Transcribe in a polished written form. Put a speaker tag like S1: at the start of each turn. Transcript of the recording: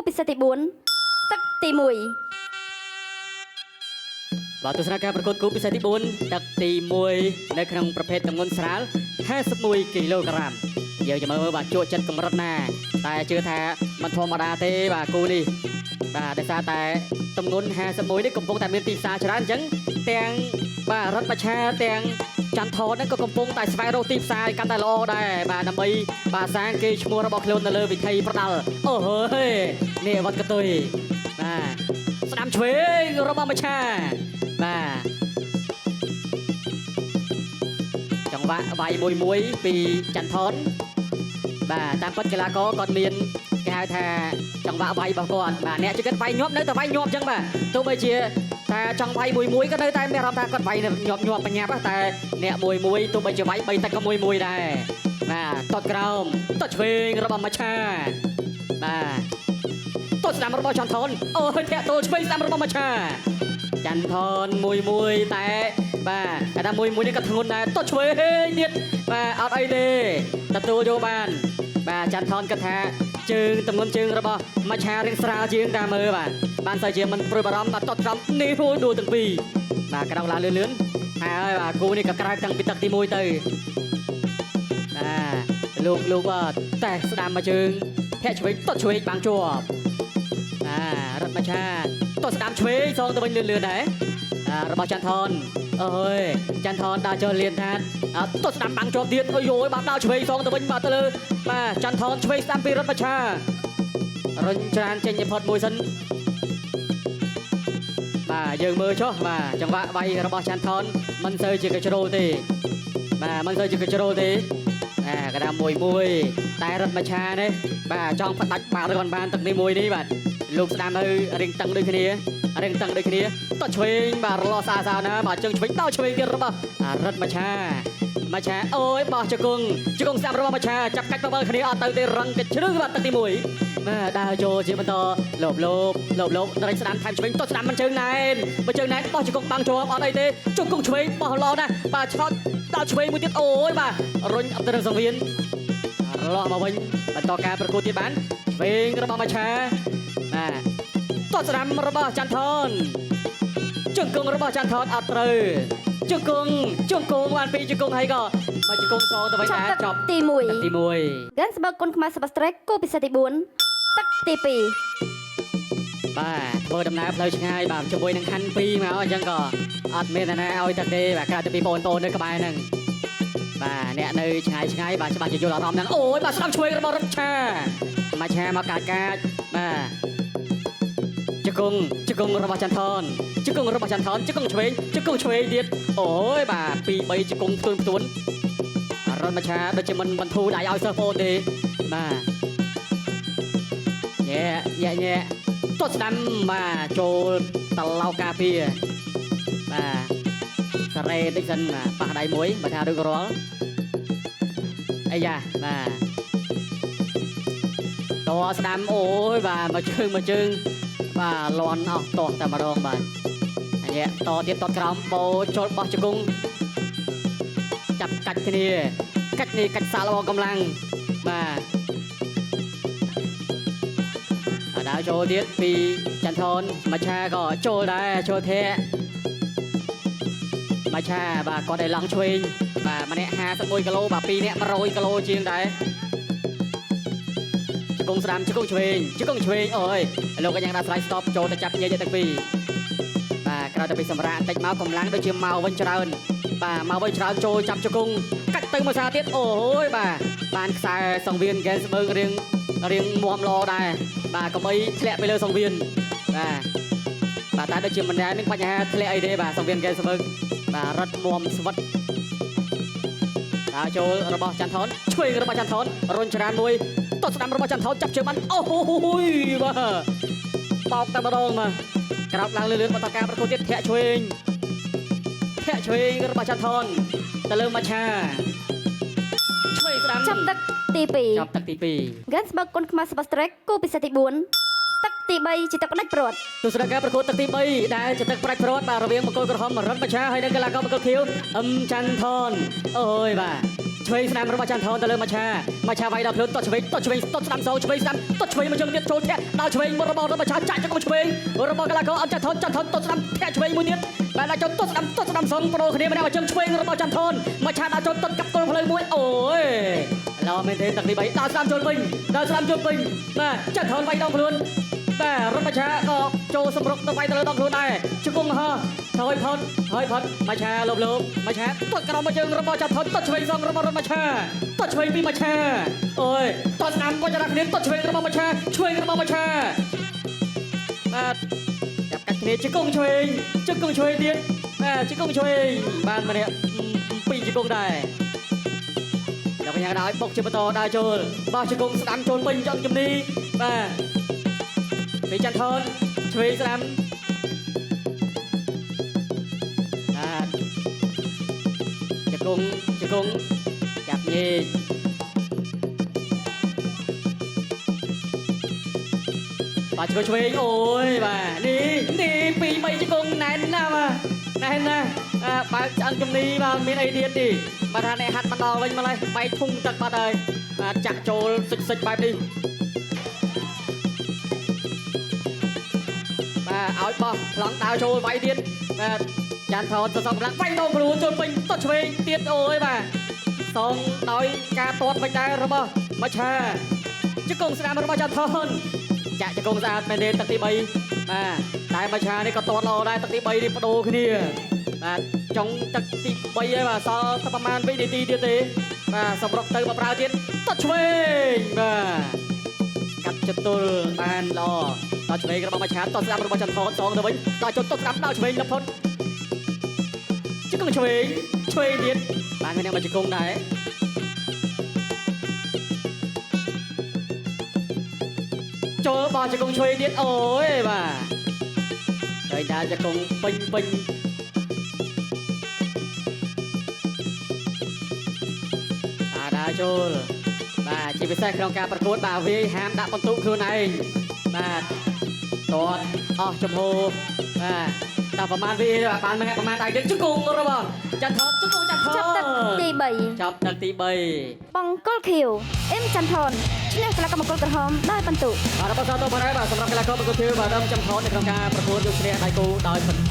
S1: ពិសេសទី4ទឹកទី1
S2: បាទទស្សនការប្រកួតគូពិសេសទី4ទឹកទី1នៅក្នុងប្រភេទទម្ងន់ស្រាល51គីឡូក្រាមយើងจะមើលបាទជក់ចិត្តកម្រិតណាតែជឿថាមិនធម្មតាទេបាទគូនេះបាទដោយសារតែទម្ងន់51នេះកំពុងតែមានទីផ្សារច្រើនអញ្ចឹងទាំងបាទរដ្ឋបច្ឆាទាំងចន្ទថនហ្នឹងក៏កំពុងតែស្វែងរកទីផ្សារកាន់តែល្អដែរបាទដើម្បីបាទសាងគេឈ្មោះរបស់ខ្លួននៅលើវិថីប្រដាល់អូហើយនេះវត្តកតុយបាទស្ដាំឆ្វេងរបស់មច្ឆាបាទចង្វាក់វាយមួយពីចន្ទថនបាទតាមពិតកីឡាករគាត់មានគេហៅថាចង្វាក់វាយរបស់គាត់បាទអ្នកជិះគាត់វាយញាប់នៅតែវាយញាប់អញ្ចឹងបាទទោះបីជាតែចង់វាយមួយក៏នៅតែមានអារម្មណ៍ថាគាត់វាយញាប់បញ្ញាប់តែអ្នកមួយទោះបីជាវាយ3ទឹកក៏មួយដែរបាទតតក្រោមតតឆ្វេងរបស់មច្ឆាបាទតតស្ដាំរបស់ចន្ទថនអូយធាក់ទល់ឆ្វេងស្ដាំរបស់មច្ឆាចន្ទថនមួយតែបាទតែថាមួយនេះក៏ធ្ងន់ដែរតតឆ្វេងទៀតបាទអត់អីទេទទួលយកបានបាទចន្ទថនគាត់ថាជើងទម្ងន់ជើងរបស់មច្ឆារៀងស្រាលជាងតាមមើលបាទបានទៅជាមិនព្រួយបារម្ភបាទតតត្រង់នេះហួរដួលទាំងពីរបាទក្រោកឡើងលឿនហើយបាទគូនេះក៏ក្រៅតាំងពីទឹកទី1ទៅបាទលោកបាទតែស្ដាំមកជើងធាក់ឆ្វេងតតឆ្វេងបាំងជាប់បាទរត់មច្ឆាតតស្ដាំឆ្វេងសងទៅវិញលឿនដែររបស់ចន្ទថនអូយចន្ទថនដើរចូលលៀនថាតតស្ដាំបាំងជាប់ទៀតអូយយបាទដើរឆ្វេងសងទៅវិញបាទទៅលើបាទចន្ទថនឆ្វេងស្ដាំពីរត់មច្ឆារុញច្រានចេញផុតមួយសិនបាទយើងមើលចុះបាទចង្វាក់វាយរបស់ចន្ទថនមិនសូវជាកញ្ជ្រោលទេបាទមិនសូវជាកញ្ជ្រោលទេកណ្ដាលមួយតែរត់មច្ឆានេះបាទចង់ផ្ដាច់បាល់រត់បានទឹកនេះមួយនេះបាទលោកស្ដាំនៅរៀងតឹងដូចគ្នាតឆ្វេងបាទរលោះស្អាតណាបាទជើងឆ្វេងដល់ឆ្វេងទៀតរបស់រត់មច្ឆាអូយបោះជង្គង់ស្ដាំរបស់មច្ឆាចាប់កាច់បបគ្នាអត់ទៅទេរឹងកជ្រឹងបាទទឹកទី1បាទដើរចូលជាបន្តលោបដរិចស្ដាំថែមឆ្វេងតស្ដាំមិនជើងណែនបោះជង្គង់បាំងជាប់អត់អីទេជង្គង់ឆ្វេងបោះល្អណាស់បាទឆោតដល់ឆ្វេងមួយទៀតអូយបាទរុញអត់ទៅនឹងសង្វៀនរលោះមកវិញបន្តការប្រកួតទៀតបានឆ្វេងរបស់មច្ឆាបាទតស្ដាំរបស់ចន្ទថនជង្គង់របស់ចន្ទថនអត់ត្រូវជង្គង់បានពីជង្គង់ហើយក៏មកជង្គង់សងទៅវិញដែរចប់
S1: ទី1 Guns បើគុនខ្មែរ Substrate គូពិសេសទី4ទឹកទី2
S2: បាទធ្វើដំណើរផ្លូវឆ្ងាយបាទជាមួយនឹងហាន់2មកអញ្ចឹងក៏អត់មានណាឲ្យទឹកទេបាទក្រៅពីបងប្អូននៅក្បែរហ្នឹងបាទអ្នកនៅឆ្ងាយបាទច្បាស់ជាយល់អារម្មណ៍ហ្នឹងអូយបាទស្ដាប់ឆ្វេងរបស់រដ្ឋឆាមកកាចបាទជង្គង់របស់ចន្ទថនជង្គង់ឆ្វេងទៀតអូយបាទ2 3ជង្គង់ផ្ទួនរត់មច្ឆាដូចជាមិនបន្ធូរដៃឲ្យសិស្សបងទេបាទញ៉ែតតស្ដាំបាទចូលតឡោការពារបាទសារ៉េតិចសិនបាទប៉ះដៃមួយបើថាដូចរាល់អាយ៉ាបាទតស្ដាំអូយបាទមកជើងបាទលន់អស់តោះតែម្ដងបាទអញ្ញតទៀតតក្រោមបោចូលបោះជង្គង់ចាប់កាច់គ្នាកាច់សាឡរបស់កម្លាំងបាទដើរចូលទៀតពីចន្ទថនមច្ឆាក៏ចូលដែរចូលធាក់មច្ឆាបាទគាត់ឲ្យឡង់ឆ្វេងបាទម្នាក់51គីឡូបាទ2នាក់100គីឡូជាងដែរជង្គង់ស្ដាំជង្គង់ឆ្វេងអូយលោកក៏យ៉ាងណាស្រ័យ stop ចូលទៅចាប់ញ៉ៃទាំងពីរបាទក្រៅតែពីសម្រាប់បន្តិចមកកម្លាំងដូចជាមកវិញច្រើនបាទមកវិញច្រើនចូលចាប់ជង្គង់កាច់ទៅមួយសារទៀតអូយបាទបានខ្សែសង្វៀន Gensberg រៀងមាំល្អដែរបាទកុំអីធ្លាក់ទៅលើសង្វៀនបាទតែដូចជាមិនដែលមានបញ្ហាធ្លាក់អីទេបាទសង្វៀន Gensberg បាទរត់មាំស្វិតដើរចូលរបស់ចន្ទថនឆ្វេងរបស់ចន្ទថនរុញច្រានមួយតស្ដាំរបស់ចន្ទថនចាប់ជើងបានអូយបាទបោកតែម្ដងមកក្រោកឡើងលឿនបន្តការប្រកួតទៀតធាក់ឆ្វេងរបស់ចន្ទថនទៅលើមច្ឆាឆ្វេងស្ដាំ
S1: ចាប់ទឹកទី2 Guns បើគុនខ្មែរ Substrate គូពិសេសទី4ទឹកទី3ជាទឹកផ្ដាច់ព្រាត់
S2: ទស្សនកិច្ចប្រកួតទឹកទី3ដែលជាទឹកផ្ដាច់ព្រាត់បាទរវាងមង្គលក្រហមរតមច្ឆាហើយនិងកីឡាករមង្គលខៀវចន្ទថនអូយបាទ ឆ្វេងស្នាមរបស់ចន្ទថនទៅលើមច្ឆាវាយដល់ភ្លើងតឆ្វេងតស្ដាំសងឆ្វេងស្ដាំតឆ្វេងមកជើងទៀតចូលធាក់ដល់ឆ្វេងរបស់មច្ឆាចាក់ចង្កុំឆ្វេងរបស់កីឡាករអត់ចន្ទថនតស្ដាំធាក់ឆ្វេងមួយទៀតបាទដល់ចូលតស្ដាំសងប្រូគ្នាម្នាក់មកជើងឆ្វេងរបស់ចន្ទថនមច្ឆាដល់ចូលតកាប់គល់ផ្លូវមួយអូយឡោមែនទេទឹកទី3ដល់ស្ដាំចូលវិញបាទចន្ទថនវាយដល់ខ្លួនបាទរត់មច្ឆាក៏ចូលសម្រុកទៅវាយទៅលើដងខ្លួនដែរជង្គង់ហោះហើយផុតមច្ឆាលបមច្ឆាទាត់ក្រោមមកជើងរបស់ចន្ទថនទាត់ឆ្វេងសងរបស់រត់មច្ឆាទាត់ឆ្វេងពីមច្ឆាអូយទាត់ស្ដាំវចរគ្នាទាត់ឆ្វេងរបស់មច្ឆាឆ្វេងរបស់មច្ឆាបាទចាប់កាច់គ្នាជង្គង់ឆ្វេងទៀតបាទជង្គង់ឆ្វេងបានម្នាក់ពីរជង្គង់ដែរដល់កញ្ញាដល់បុកជាបន្តដើរចូលបោះជង្គង់ស្ដាំចូលពេញចង់ជំនីបាទពីចន្ទថនឆ្វេងស្ដាំជង្គង់ចាប់ញេកបាទឆ្វេងអូយបាទនេះពីរ3ជង្គង់ណែនណាស់បើឆ្អឹងជំនីបាទមានអីទៀតទេបាទថាអ្នកហាត់មកដល់វិញម្លេះបែកធុងទឹកបាត់ហើយបាទចាក់ចូលសិចបែបនេះបាទឲ្យបោះប្លង់ដើរចូលវាយទៀតបាទចន្ទថនសសងកម្លាំងវាយដល់ខ្លួនចូលពេញតឆ្វេងទៀតអូយបាទសងដោយការទាត់វិញដែររបស់មច្ឆាជង្គង់ស្ដាំរបស់ចន្ទថនចាក់ជង្គង់ស្អាតមែនទេទឹកទី3បាទតែមច្ឆានេះក៏ទាត់ល្អដែរទឹកទី3នេះបដូរគ្នាបាទចុងទឹកទី3ហើយបាទសល់តែប្រហែលវិនាទីទៀតទេបាទសម្រុកទៅមកប្រើទៀតតឆ្វេងបាទកាត់ចតុលបានល្អតឆ្វេងរបស់មច្ឆាតស្ដាំរបស់ចន្ទថនសងទៅវិញដល់ចុចតស្ដាំដល់ឆ្វេងលផុតជង្គង់ឆ្វេងទៀតបានមានមកជង្គង់ដែរចូលបោះជង្គង់ឆ្វេងទៀតអូយបាទហើយដាល់ជង្គង់ពេញដើរចូលបាទជាពិសេសក្នុងការប្រកួតបាទវាយហាមដាក់បន្ទុកខ្លួនឯងបាទទាត់អស់ចំហបាទតែប្រហែលវាបានប្រហែលដៃទៀតជង្គង់របស់ចន្ទថន
S1: ចាប់ទឹកទី3
S2: ចាប់ទឹកទី3
S1: បង្គោលខៀវអ៊ឹមចន្ទថនឈ្នះកីឡាករបង្គោលក្រហមដោយបន្ទុក
S2: បាទរបស់សាទរបងហើយបាទសម្រាប់កីឡាករបង្គោលខៀវបាទដើមចន្ទថននៅក្នុងការប្រកួតយកឈ្នះដៃគូដោយបន្ទុក